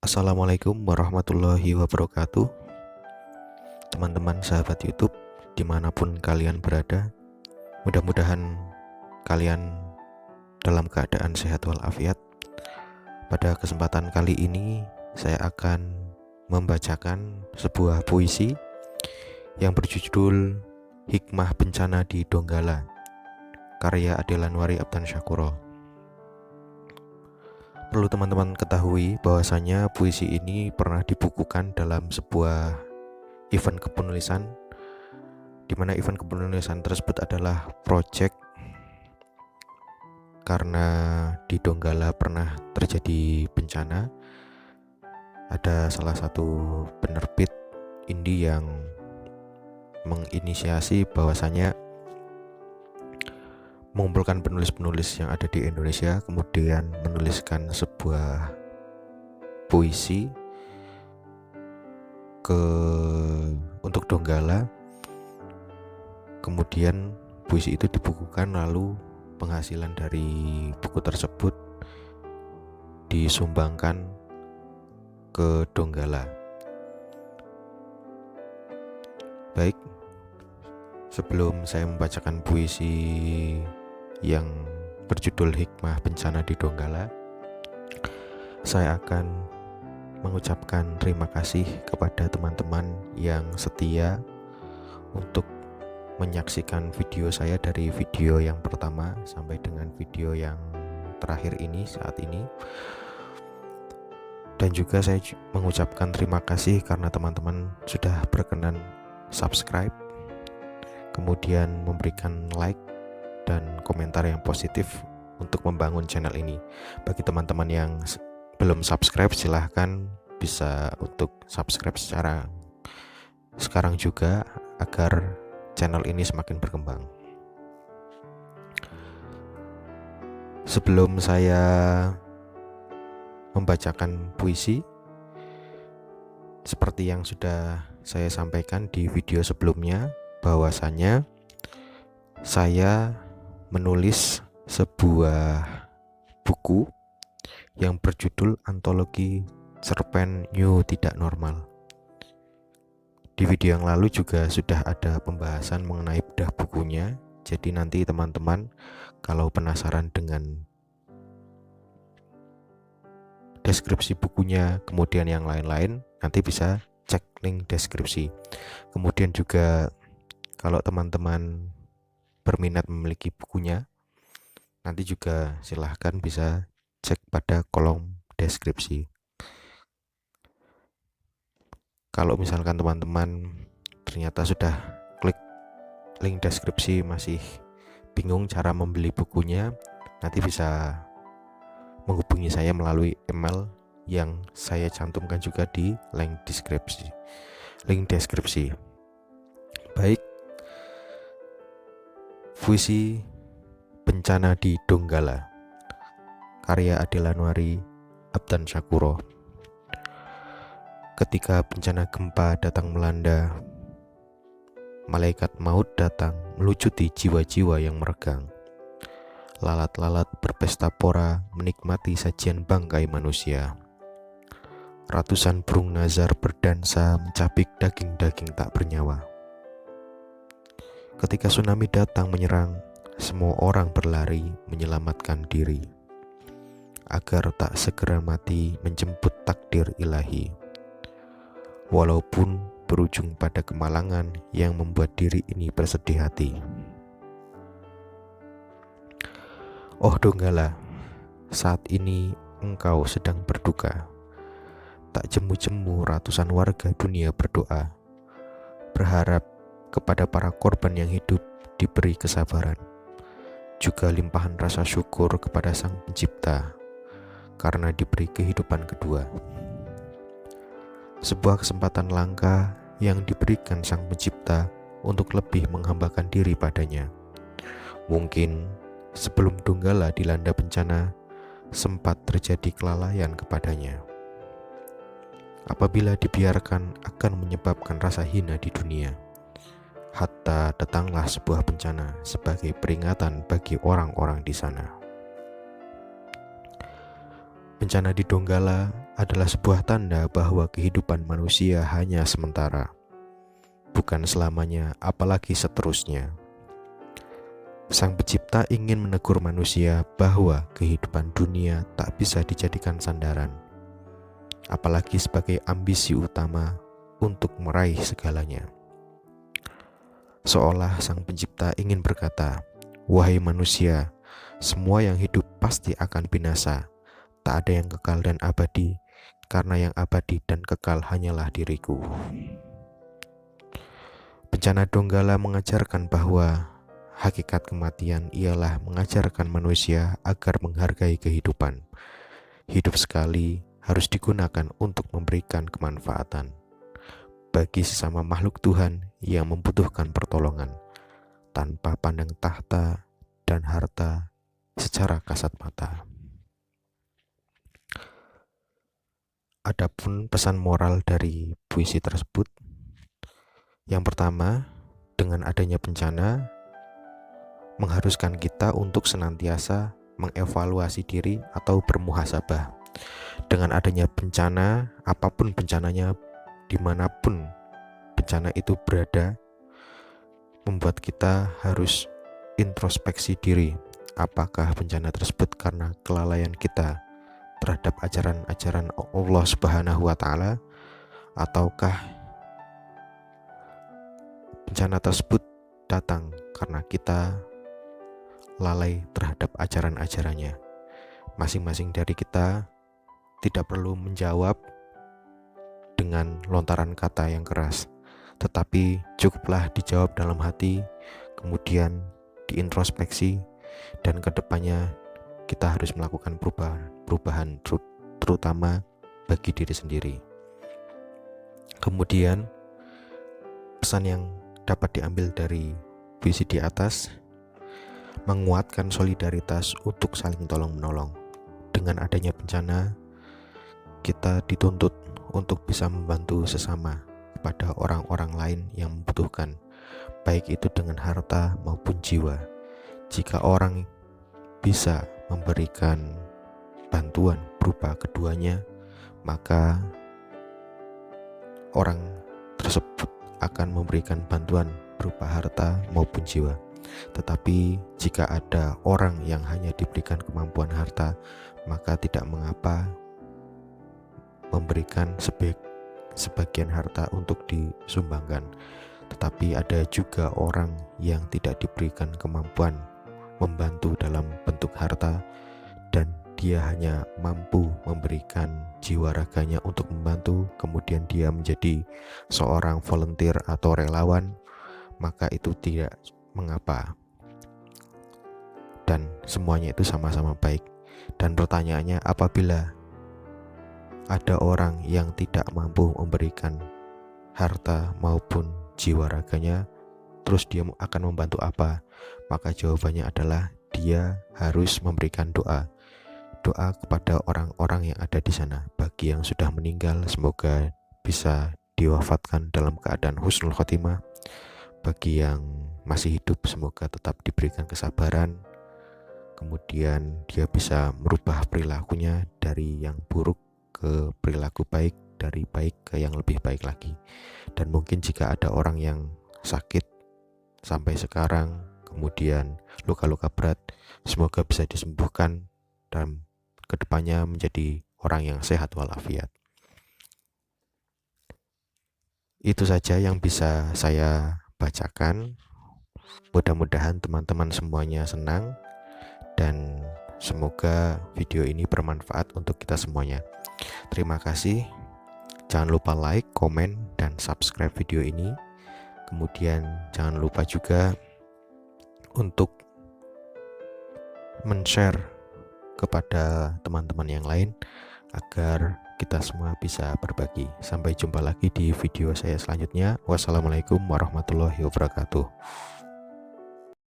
Assalamualaikum warahmatullahi wabarakatuh. Teman-teman sahabat YouTube dimanapun kalian berada, mudah-mudahan kalian dalam keadaan sehat walafiat. Pada kesempatan kali ini saya akan membacakan sebuah puisi yang berjudul Hikmah Bencana di Donggala, karya Adelanwari Abdan Syakuro. Perlu teman-teman ketahui bahwasanya puisi ini pernah dibukukan dalam sebuah event kepenulisan, di mana event kepenulisan tersebut adalah project karena di Donggala pernah terjadi bencana. Ada salah satu penerbit indie yang menginisiasi bahwasanya mengumpulkan penulis-penulis yang ada di Indonesia, kemudian menuliskan sebuah puisi untuk Donggala. Kemudian puisi itu dibukukan, lalu penghasilan dari buku tersebut disumbangkan ke Donggala. Baik, sebelum saya membacakan puisi yang berjudul Hikmah Bencana di Donggala, saya akan mengucapkan terima kasih kepada teman-teman yang setia untuk menyaksikan video saya dari video yang pertama sampai dengan video yang terakhir ini saat ini. Dan juga saya mengucapkan terima kasih karena teman-teman sudah berkenan subscribe, kemudian memberikan like dan komentar yang positif untuk membangun channel ini. Bagi teman-teman yang belum subscribe, silahkan bisa untuk subscribe secara sekarang juga agar channel ini semakin berkembang. Sebelum saya membacakan puisi, seperti yang sudah saya sampaikan di video sebelumnya, bahwasanya saya menulis sebuah buku yang berjudul Antologi Cerpen New Tidak Normal. Di video yang lalu juga sudah ada pembahasan mengenai bedah bukunya. Jadi nanti teman-teman kalau penasaran dengan deskripsi bukunya, kemudian yang lain-lain, nanti bisa cek link deskripsi. Kemudian juga kalau teman-teman berminat memiliki bukunya, nanti juga silahkan bisa cek pada kolom deskripsi. Kalau misalkan teman-teman ternyata sudah klik link deskripsi masih bingung cara membeli bukunya, nanti bisa menghubungi saya melalui email yang saya cantumkan juga di link deskripsi. Baik, puisi Bencana di Donggala, karya Adelanwari Abdan Syakuro. Ketika bencana gempa datang melanda, malaikat maut datang melucuti jiwa-jiwa yang meregang. Lalat-lalat berpesta pora menikmati sajian bangkai manusia. Ratusan burung nazar berdansa mencabik daging-daging tak bernyawa. Ketika tsunami datang menyerang, semua orang berlari menyelamatkan diri agar tak segera mati menjemput takdir ilahi. Walaupun berujung pada kemalangan yang membuat diri ini bersedih hati. Oh Donggala, saat ini engkau sedang berduka. Tak jemu-jemu ratusan warga dunia berdoa, berharap kepada para korban yang hidup diberi kesabaran, juga limpahan rasa syukur kepada Sang Pencipta karena diberi kehidupan kedua. Sebuah kesempatan langka yang diberikan Sang Pencipta untuk lebih menghambakan diri padanya. Mungkin sebelum Donggala dilanda bencana, sempat terjadi kelalaian kepadanya. Apabila dibiarkan akan menyebabkan rasa hina di dunia. Hatta datanglah sebuah bencana sebagai peringatan bagi orang-orang di sana. Bencana di Donggala adalah sebuah tanda bahwa kehidupan manusia hanya sementara, bukan selamanya, apalagi seterusnya. Sang Pencipta ingin menegur manusia bahwa kehidupan dunia tak bisa dijadikan sandaran, apalagi sebagai ambisi utama untuk meraih segalanya. Seolah Sang Pencipta ingin berkata, "Wahai manusia, semua yang hidup pasti akan binasa. Tak ada yang kekal dan abadi, karena yang abadi dan kekal hanyalah diriku." Bencana Donggala mengajarkan bahwa hakikat kematian ialah mengajarkan manusia agar menghargai kehidupan. Hidup sekali harus digunakan untuk memberikan kemanfaatan bagi sesama makhluk Tuhan yang membutuhkan pertolongan, tanpa pandang tahta dan harta secara kasat mata. Adapun pesan moral dari puisi tersebut, yang pertama, dengan adanya bencana mengharuskan kita untuk senantiasa mengevaluasi diri atau bermuhasabah. Dengan adanya bencana, apapun bencananya, dimanapun bencana itu berada, membuat kita harus introspeksi diri. Apakah bencana tersebut karena kelalaian kita terhadap ajaran-ajaran Allah Subhanahu wa Ta'ala, ataukah bencana tersebut datang karena kita lalai terhadap ajaran-ajarannya. Masing-masing dari kita tidak perlu menjawab dengan lontaran kata yang keras, tetapi cukuplah dijawab dalam hati, kemudian diintrospeksi, dan kedepannya kita harus melakukan perubahan terutama bagi diri sendiri. Kemudian pesan yang dapat diambil dari puisi di atas, menguatkan solidaritas untuk saling tolong-menolong. Dengan adanya bencana, kita dituntut untuk bisa membantu sesama kepada orang-orang lain yang membutuhkan, baik itu dengan harta maupun jiwa. Jika orang bisa memberikan bantuan berupa keduanya, maka orang tersebut akan memberikan bantuan berupa harta maupun jiwa. Tetapi jika ada orang yang hanya diberikan kemampuan harta, maka tidak mengapa memberikan sebagian harta untuk disumbangkan. Tetapi ada juga orang yang tidak diberikan kemampuan membantu dalam bentuk harta, dan dia hanya mampu memberikan jiwa raganya untuk membantu, kemudian dia menjadi seorang volunteer atau relawan, maka itu tidak mengapa, dan semuanya itu sama-sama baik. Dan pertanyaannya, apabila ada orang yang tidak mampu memberikan harta maupun jiwa raganya, terus dia akan membantu apa? Maka jawabannya adalah dia harus memberikan doa kepada orang-orang yang ada di sana. Bagi yang sudah meninggal, semoga bisa diwafatkan dalam keadaan husnul khotimah. Bagi yang masih hidup, semoga tetap diberikan kesabaran, kemudian dia bisa merubah perilakunya dari yang buruk ke perilaku baik, dari baik ke yang lebih baik lagi. Dan mungkin jika ada orang yang sakit sampai sekarang, kemudian luka-luka berat, semoga bisa disembuhkan dan kedepannya menjadi orang yang sehat walafiat. Itu saja yang bisa saya bacakan. Mudah-mudahan teman-teman semuanya senang, dan semoga video ini bermanfaat untuk kita semuanya. Terima kasih. Jangan lupa like, komen, dan subscribe video ini. Kemudian jangan lupa juga untuk men-share kepada teman-teman yang lain agar kita semua bisa berbagi. Sampai jumpa lagi di video saya selanjutnya. Wassalamualaikum warahmatullahi wabarakatuh.